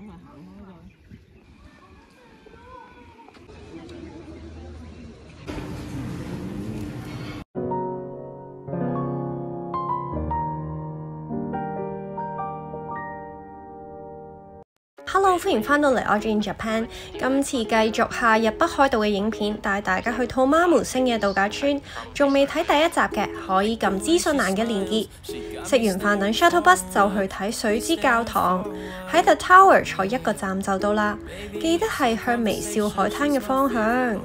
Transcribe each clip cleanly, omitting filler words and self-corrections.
咪行開咗。Hello， 歡迎返到嚟我Dream Japan。今次繼續夏日北海道嘅影片，帶大家去兔媽門星野度假村。仲未睇第一集嘅，可以撳資訊欄嘅連結。食完飯等 shuttle bus 就去睇水之教堂。喺 The Tower 坐一個站就到啦。記得係向微笑海灘嘅方向。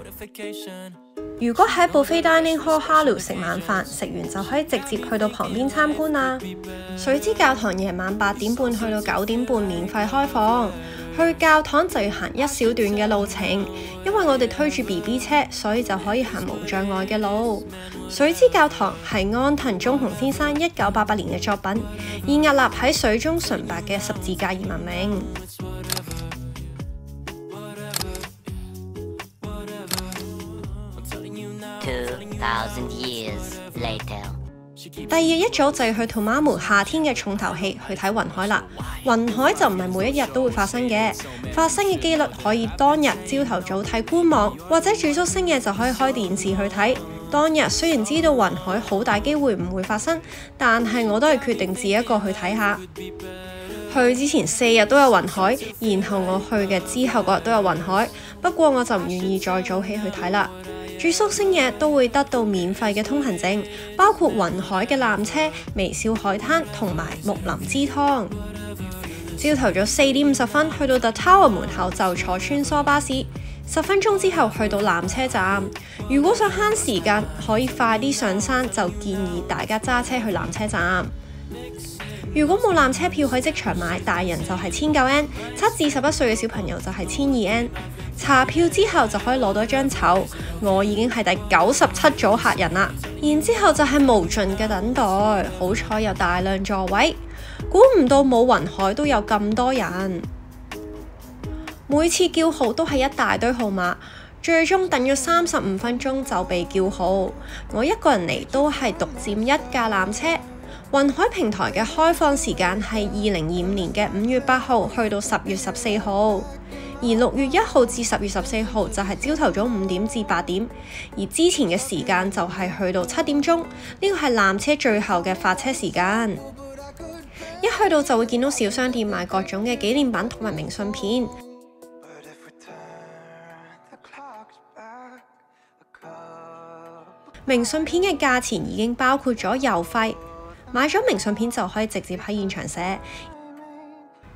如果喺 Buffet Dining Hall Halu 食晚飯，食完就可以直接去到旁邊參觀啦。水之教堂夜晚8點半去到9點半免費開放，去教堂就要行一小段嘅路程，因為我哋推住 BB 車，所以就可以行無障礙嘅路。水之教堂係安藤忠雄先生1988年嘅作品，以屹立喺水中純白嘅十字架而聞名。2,000 years later。第二日一早就要去兔媽門夏天嘅重頭戲去睇雲海啦。雲海就唔係每一日都會發生嘅，發生嘅機率可以當日朝頭早睇官網，或者住宿星野就可以開電視去睇。當日雖然知道雲海好大機會唔會發生，但係我都係決定自己一個去睇下。去之前4日都有雲海，然後我去嘅之後嗰日都有雲海，不過我就唔願意再早起去睇啦。住宿星野都會得到免費嘅通行證，包括雲海嘅纜車、微笑海灘同埋木林之湯。朝頭早4點50分去到 The Tower 門口就坐穿梭巴士，10分鐘之後去到纜車站。如果想慳時間，可以快啲上山，就建議大家揸車去纜車站。如果冇纜車票可以即場買，大人就係19 yen，7至11歲嘅小朋友就係1200 yen。查票之後就可以攞到一張籌，我已經係第97組客人啦。然之後就係無盡嘅等待，好彩有大量座位，估唔到冇雲海都有咁多人。每次叫號都係一大堆號碼，最終等咗35分鐘就被叫號。我一個人嚟都係獨佔一架纜車。雲海平台嘅開放時間係2025年嘅5月8號去到10月14號。而6月1號至10月14號就係朝頭早5點至8點，而之前嘅時間就係去到7點鐘，呢個係纜車最後嘅發車時間。一去到就會見到小商店賣各種嘅紀念品同埋明信片。明信片嘅價錢已經包括咗郵費，買咗明信片就可以直接喺現場寫。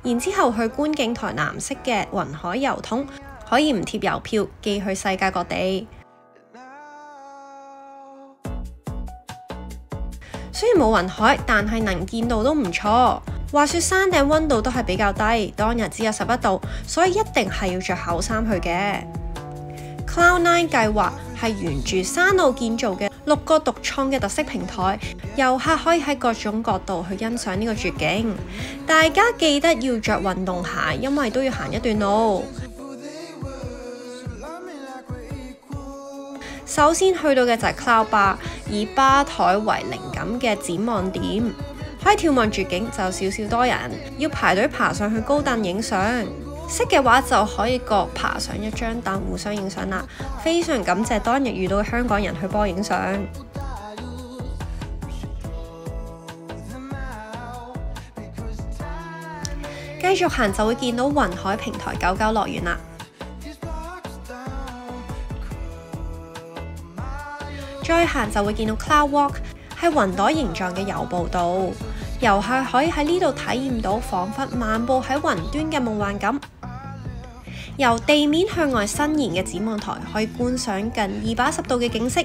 然之後去觀景台藍色嘅雲海郵筒，可以唔貼郵票寄去世界各地。雖然冇雲海，但係能見度都唔錯。話說山頂溫度都係比較低，當日只有11度，所以一定係要着厚衫去嘅。Cloud9 計劃係沿住山路建造嘅6個獨創嘅特色平台，遊客可以喺各種角度去欣賞呢個絕景。大家記得要着運動鞋，因為都要行一段路。首先去到嘅就係 Cloud Bar， 以吧台為靈感嘅展望點，可以眺望絕景，就少少多人，要排隊爬上去高凳影相。識嘅話就可以各爬上一張凳互相影相啦。非常感謝當日遇到嘅香港人去幫我影相。繼續行就會見到雲海平台99樂園啦。再行就會見到 Cloud Walk， 係雲朵形狀嘅遊步道，遊客可以喺呢度體驗到彷彿漫步喺雲端嘅夢幻感。由地面向外伸延嘅展望台可以觀賞近210度嘅景色。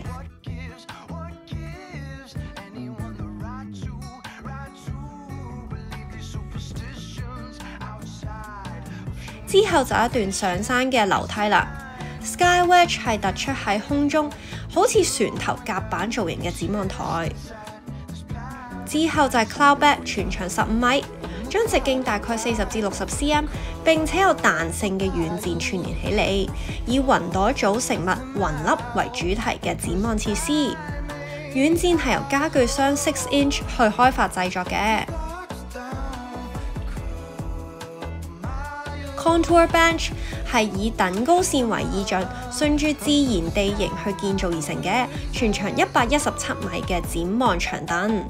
之後就一段上山嘅樓梯啦。Sky Wedge 係突出喺空中，好似船頭甲板造型嘅展望台。之後就係 Cloud Bed， 全長15米。將直徑大概40至60 cm， 並且有彈性嘅軟墊串連起嚟，以雲朵組成物雲粒為主題嘅展望設施。軟墊係由家具商 6 inch 去開發製作嘅。Contour bench 係以等高線為意象，順住自然地形去建造而成嘅，全長117米嘅展望長凳。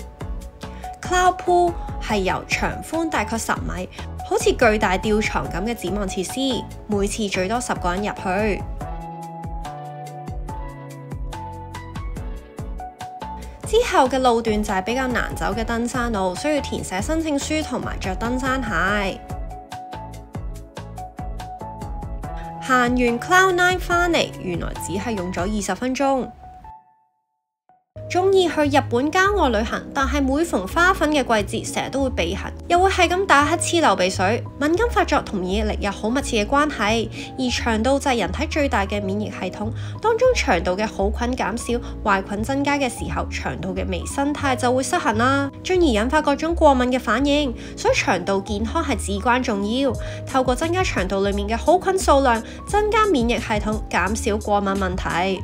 Cloud pool 係由長寬大概10米，好似巨大吊床咁嘅展望設施，每次最多10個人入去。之後嘅路段就係比較難走嘅登山路，需要填寫申請書同埋着登山鞋。行完 Cloud9 返嚟，原來只係用咗20分鐘。中意去日本郊外旅行，但係每逢花粉嘅季節，成日都會鼻痕，又會係咁打乞嗤流鼻水。敏感發作同免疫力有好密切嘅關係，而腸道就係人體最大嘅免疫系統，當中腸道嘅好菌減少，壞菌增加嘅時候，腸道嘅微生態就會失衡啦，進而引發各種過敏嘅反應。所以腸道健康係至關重要，透過增加腸道裡面嘅好菌數量，增加免疫系統，減少過敏問題。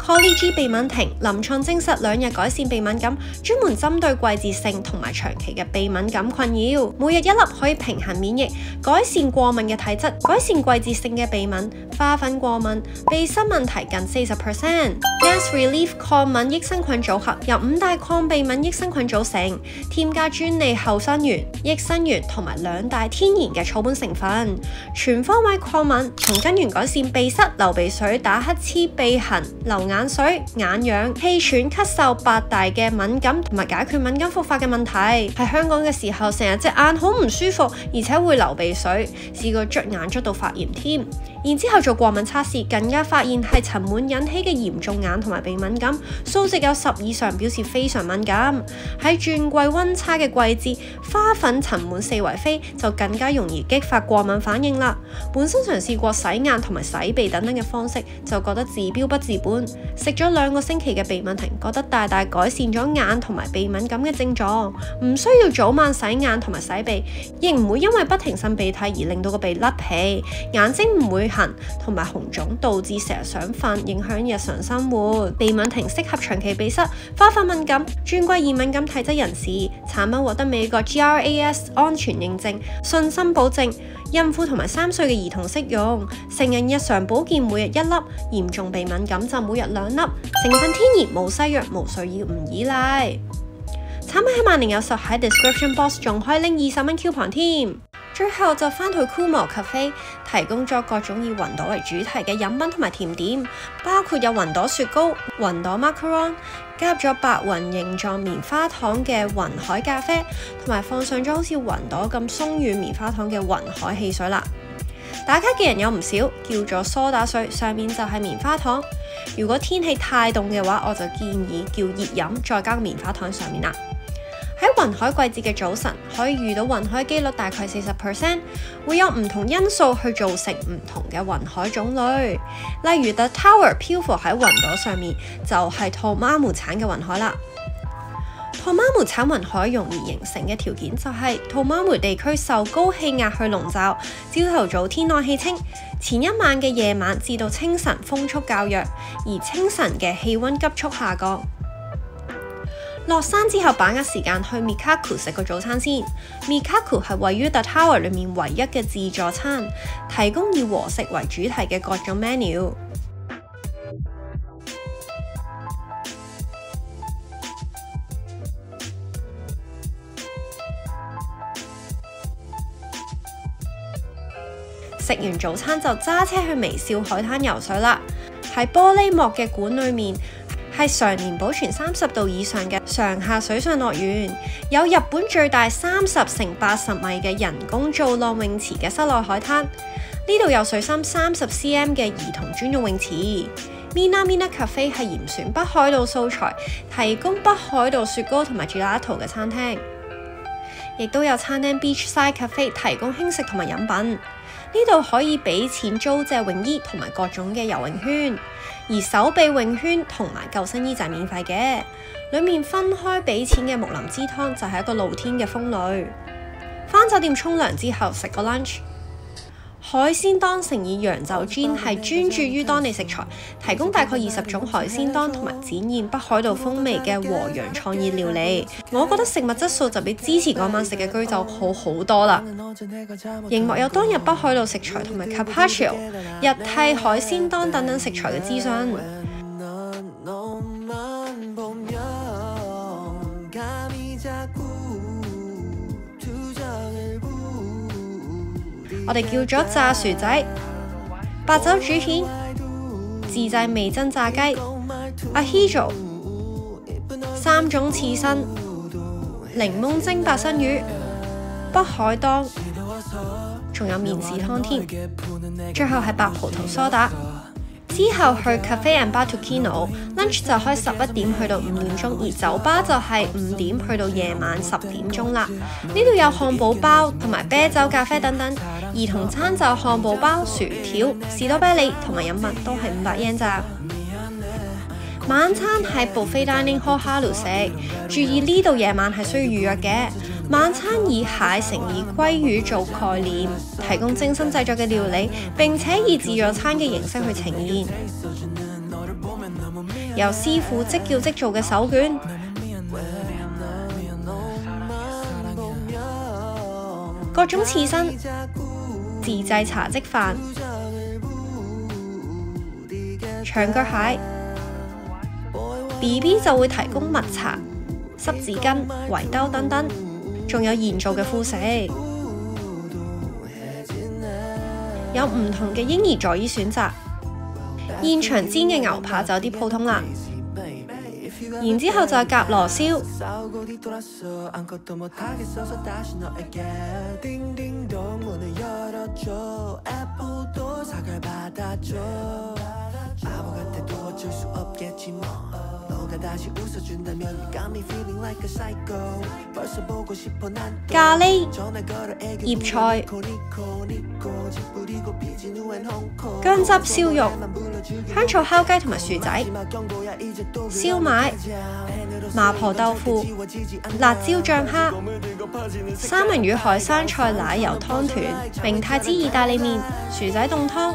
Colli-G 鼻敏婷臨床證實2日改善鼻敏感，專門針對季節性同埋長期嘅鼻敏感困擾。每日1粒可以平衡免疫，改善過敏嘅體質，改善季節性嘅鼻敏、花粉過敏、鼻塞問題近40%。Gas Relief 抗敏益生菌組合由5大抗鼻敏益生菌組成，添加專利後生元、益生元同埋2大天然嘅草本成分，全方位抗敏，從根源改善鼻塞、流鼻水、打乞嗤、鼻痕、流眼水、眼癢、氣喘、咳嗽8大嘅敏感同埋解決敏感復發嘅問題。喺香港嘅時候，成日隻眼好唔舒服，而且會流鼻水，試過捽眼捽到發炎添。然之後做過敏測試，更加發現係塵蟎引起嘅嚴重眼同埋鼻敏感，數值有10以上，表示非常敏感。喺轉季溫差嘅季節，花粉塵蟎四圍飛，就更加容易激發過敏反應啦。本身嘗試過洗眼同埋洗鼻等等嘅方式，就覺得治標不治本。食咗2個星期嘅鼻敏婷，覺得大大改善咗眼同埋鼻敏感嘅症狀，唔需要早晚洗眼同埋洗鼻，亦唔會因為不停擤鼻涕而令到個鼻甩皮，眼睛唔會痕同埋紅腫，導致成日想瞓，影響日常生活。鼻敏婷適合長期鼻塞、花粉敏感、轉季易敏感體質人士。產品獲得美國 GRAS 安全認證，信心保證，孕婦同埋3歲嘅兒童適用。成人日常保健每日1粒，嚴重鼻敏感就每日2粒。成分天然，無西藥，無需要唔依賴。產品喺萬年有售，喺 description box 仲可以拎20蚊 coupon 添。最後就返去 Kumo Cafe， 提供咗各種以雲朵為主題嘅飲品同埋甜點，包括有雲朵雪糕、雲朵 macaron， 加入咗白雲形狀棉花糖嘅雲海咖啡，同埋放上咗好似雲朵咁鬆軟棉花糖嘅雲海汽水啦。打卡嘅人有唔少，叫咗梳打水，上面就係棉花糖。如果天氣太凍嘅話，我就建議叫熱飲，再加個棉花糖喺上面啦。喺雲海季節嘅早晨，可以遇到雲海機率大概40%，會有唔同因素去造成唔同嘅雲海種類。例如 The Tower 漂浮喺雲朵上面，就係托馬姆產嘅雲海啦。托馬姆產雲海容易形成嘅條件就係托馬姆地區受高氣壓去籠罩，朝頭早天朗氣清，前一晚嘅夜晚至到清晨風速較弱，而清晨嘅氣溫急速下降。落山之後，把握時間去 Mikaku 食個早餐先。Mikaku 係位於 The Tower 裏面唯一嘅自助餐，提供以和食為主題嘅各種 menu。食完早餐就揸車去微笑海灘游水啦。喺玻璃幕嘅館裏面，係常年保存30度以上嘅上下水上樂園，有日本最大30乘80米嘅人工造浪泳池嘅室內海灘。呢度有水深30 cm 嘅兒童專用泳池。Mina Mina Cafe 係嚴選北海道素材，提供北海道雪糕同埋 gelato 嘅餐廳，亦都有餐廳 Beachside Cafe 提供輕食同埋飲品。呢度可以俾錢租借泳衣同埋各種嘅游泳圈，而手臂泳圈同埋救生衣就係免費嘅。裏面分開俾錢嘅木林枝湯就係一個露天嘅風呂。返酒店沖涼之後食個 lunch。海鮮檔乘以洋酒煎係專注於當地食材，提供大概20種海鮮檔同埋展現北海道風味嘅和洋創意料理。我覺得食物質素就比之前嗰晚食嘅居酒好好多啦。熒幕有當日北海道食材同埋 carpaccio、日替海鮮檔等等食材嘅資訊。我哋叫咗炸薯仔、白酒煮蜆、自製味噌炸雞、ahijo、3種刺身、檸檬蒸白身魚、北海檔，仲有麵豉湯添。最後係白葡萄梳打。之後去 Cafe and Bar Tokino，lunch 就開11點去到5點鐘，而酒吧就係5點去到夜晚10點鐘啦。呢度有漢堡包同埋啤酒、咖啡等等。兒童餐就漢堡包、薯條、士多啤梨同埋飲品都係500 yen 咋。晚餐係 buffet dining hall 哈魯食，注意呢度夜晚係需要預約嘅。晚餐以蟹乘以鮭魚做概念，提供精心製作嘅料理，並且以自助餐嘅形式去呈現。由師傅即叫即做嘅手卷，各種刺身，自製茶漬飯、長腳蟹。BB 就會提供蜜茶、濕紙巾、圍兜等等，仲有現做嘅副食，有唔同嘅嬰兒座椅選擇。現場煎嘅牛扒就有啲普通啦，然之後就係夾螺燒。咖喱、葉菜、薑汁燒肉、香草烤雞同埋薯仔、燒賣、麻婆豆腐、辣椒醬蝦、三文魚海生菜奶油湯團、明太子意大利麵、薯仔凍湯、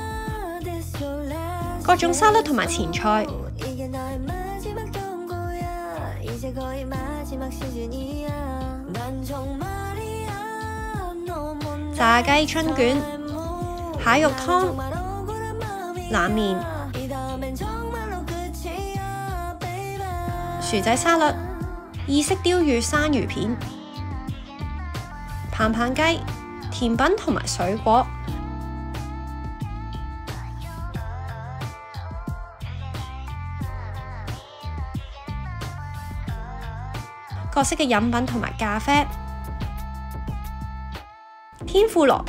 各種沙律同埋前菜。炸雞春卷、蟹肉湯、冷麵、薯仔沙律、意式鯛魚生魚片、棒棒雞、甜品同埋水果。各式嘅飲品同埋咖啡。天婦羅，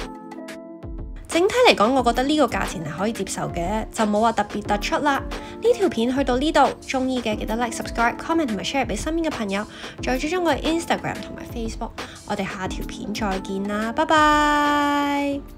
整體嚟講，我覺得呢個價錢係可以接受嘅，就冇話特別突出啦。呢條片去到呢度，鍾意嘅記得 like、subscribe、comment 同埋 share 俾身邊嘅朋友，再追蹤我嘅 Instagram 同埋 Facebook。我哋下條片再見啦，拜拜。